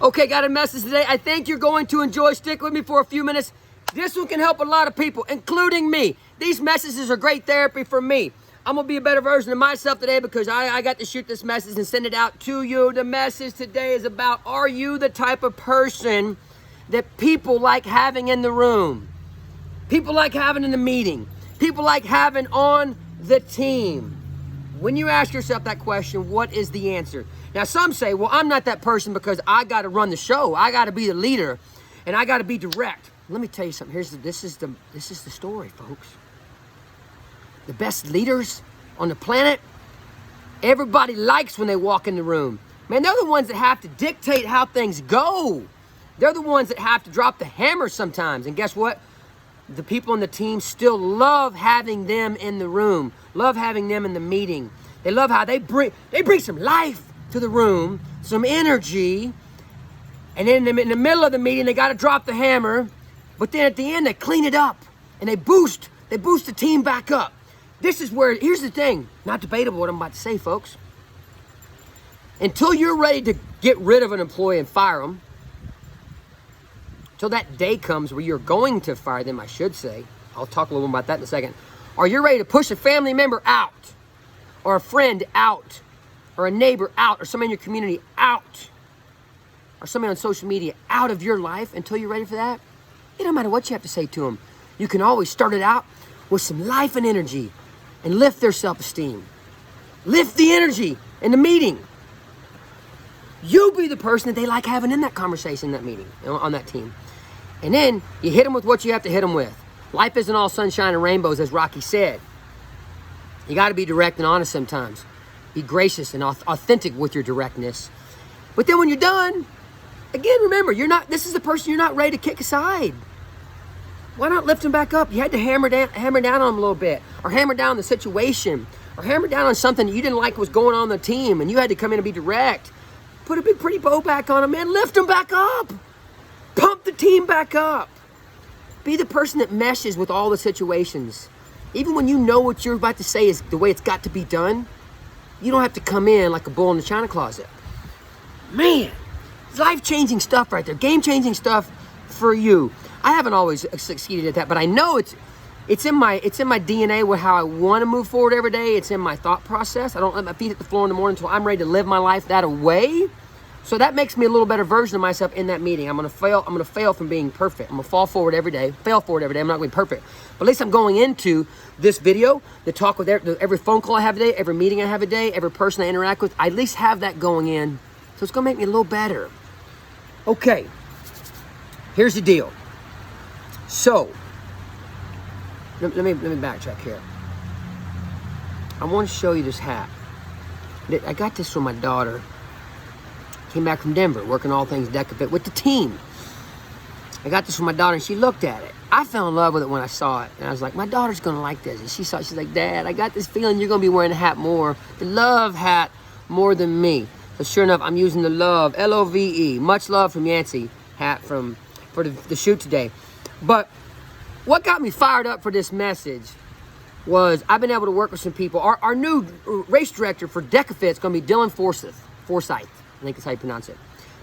Okay, got a message today. I think you're going to enjoy. Stick with me for a few minutes. This one can help a lot of people, including me. These messages are great therapy for me. I'm going to be a better version of myself today because I got to shoot this message and send it out to you. The message today is about, are you the type of person that people like having in the room? People like having in the meeting. People like having on the team. When you ask yourself that question, what is the answer? Now, some say, well, I'm not that person because I got to run the show. I got to be the leader, and I got to be direct. Let me tell you something. This is the story, folks. The best leaders on the planet, everybody likes when they walk in the room. Man, they're the ones that have to dictate how things go. They're the ones that have to drop the hammer sometimes. And guess what? The people on the team still love having them in the room, love having them in the meeting. They love how they bring some life to the room, some energy. And then in the middle of the meeting, they got to drop the hammer. But then at the end, they clean it up and they boost the team back up. This is where, here's the thing, not debatable what I'm about to say, folks. Until you're ready to get rid of an employee and fire them, until that day comes where you're going to fire them, I should say. I'll talk a little more about that in a second. Or you're ready to push a family member out, or a friend out, or a neighbor out, or somebody in your community out, or somebody on social media out of your life until you're ready for that. It don't matter what you have to say to them. You can always start it out with some life and energy and lift their self-esteem. Lift the energy in the meeting. You be the person that they like having in that conversation, that meeting, on that team. And then you hit them with what you have to hit them with. Life isn't all sunshine and rainbows, as Rocky said. You got to be direct and honest sometimes. Be gracious and authentic with your directness. But then when you're done, again, remember, this is the person you're not ready to kick aside. Why not lift them back up? You had to hammer down on them a little bit, or hammer down the situation, or hammer down on something that you didn't like was going on the team, and you had to come in and be direct. Put a big pretty bow back on them, man. Lift them back up. Pump the team back up. Be the person that meshes with all the situations. Even when you know what you're about to say is the way it's got to be done, you don't have to come in like a bull in the china closet. Man, it's life-changing stuff right there. Game-changing stuff for you. I haven't always succeeded at that, but I know it's in my DNA with how I want to move forward every day. It's in my thought process. I don't let my feet hit the floor in the morning until I'm ready to live my life that way. So that makes me a little better version of myself in that meeting. I'm gonna fail from being perfect. I'm gonna fall forward every day, fail forward every day. I'm not gonna be perfect. But at least I'm going into this video, the talk with every phone call I have today, every meeting I have a day, every person I interact with, I at least have that going in. So it's gonna make me a little better. Okay, here's the deal. So, let me backtrack here. I want to show you this hat. I got this from my daughter. Came back from Denver, working all things Decafit with the team. I got this from my daughter, and she looked at it. I fell in love with it when I saw it, and I was like, my daughter's gonna like this. And she's like, Dad, I got this feeling you're gonna be wearing the hat more, the love hat, more than me. So sure enough, I'm using the love, L-O-V-E, much love from Yancey hat for the shoot today. But what got me fired up for this message was I've been able to work with some people. Our new race director for Decafit is going to be Dylan Forsyth. I think that's how you pronounce it.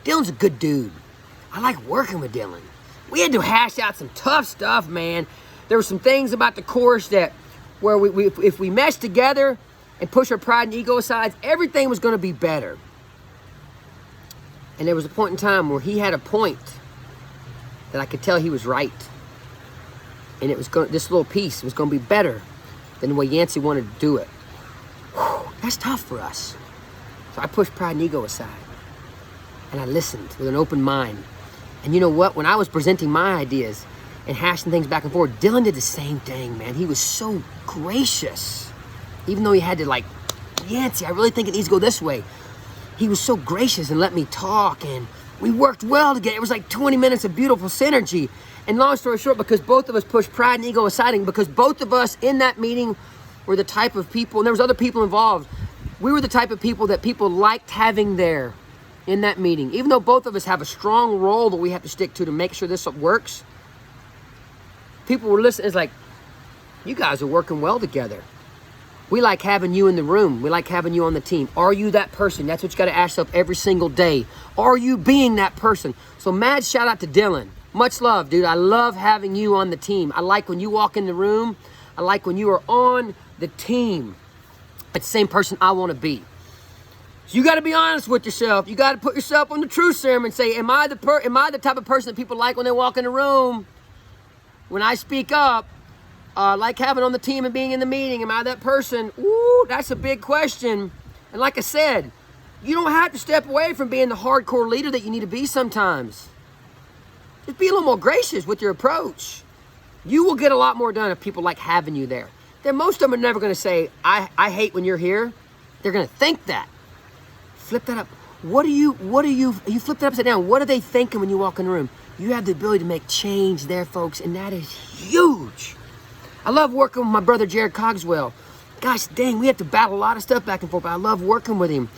Dylan's a good dude. I like working with Dylan. We had to hash out some tough stuff, man. There were some things about the course where if we mesh together and push our pride and ego aside, everything was going to be better. And there was a point in time where he had a point that I could tell he was right. And this little piece was going to be better than the way Yancey wanted to do it. Whew, that's tough for us. So I pushed pride and ego aside. And I listened with an open mind. And you know what? When I was presenting my ideas and hashing things back and forth, Dylan did the same thing, man. He was so gracious. Even though he had to Yancey, I really think it needs to go this way. He was so gracious and let me talk, and we worked well together. It was like 20 minutes of beautiful synergy. And long story short, because both of us pushed pride and ego aside, and because both of us in that meeting were the type of people, and there was other people involved, we were the type of people that people liked having there in that meeting. Even though both of us have a strong role that we have to stick to make sure this works, people were listening. It's like, you guys are working well together. We like having you in the room. We like having you on the team. Are you that person? That's what you got to ask yourself every single day. Are you being that person? So mad shout out to Dylan. Much love, dude. I love having you on the team. I like when you walk in the room. I like when you are on the team. It's the same person I want to be. So you got to be honest with yourself. You got to put yourself on the truth serum and say, am I the type of person that people like when they walk in the room? When I speak up, like having on the team and being in the meeting, am I that person? Ooh, that's a big question. And like I said, you don't have to step away from being the hardcore leader that you need to be sometimes. Just be a little more gracious with your approach. You will get a lot more done if people like having you there. Then most of them are never going to say, I hate when you're here. They're going to think that. Flip that up. You flip that upside down. What are they thinking when you walk in the room? You have the ability to make change there, folks, and that is huge. I love working with my brother, Jared Cogswell. Gosh dang, we have to battle a lot of stuff back and forth, but I love working with him.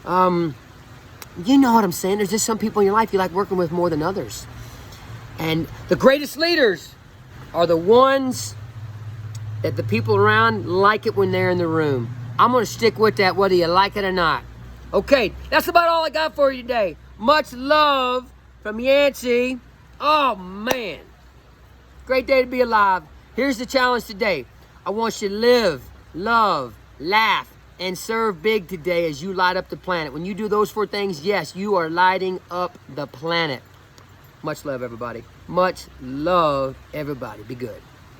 You know what I'm saying? There's just some people in your life you like working with more than others. And the greatest leaders are the ones that the people around like it when they're in the room. I'm going to stick with that whether you like it or not. Okay, that's about all I got for you today. Much love from Yancey. Oh, man. Great day to be alive. Here's the challenge today. I want you to live, love, laugh, and serve big today as you light up the planet. When you do those 4 things, yes, you are lighting up the planet. Much love, everybody. Much love, everybody. Be good.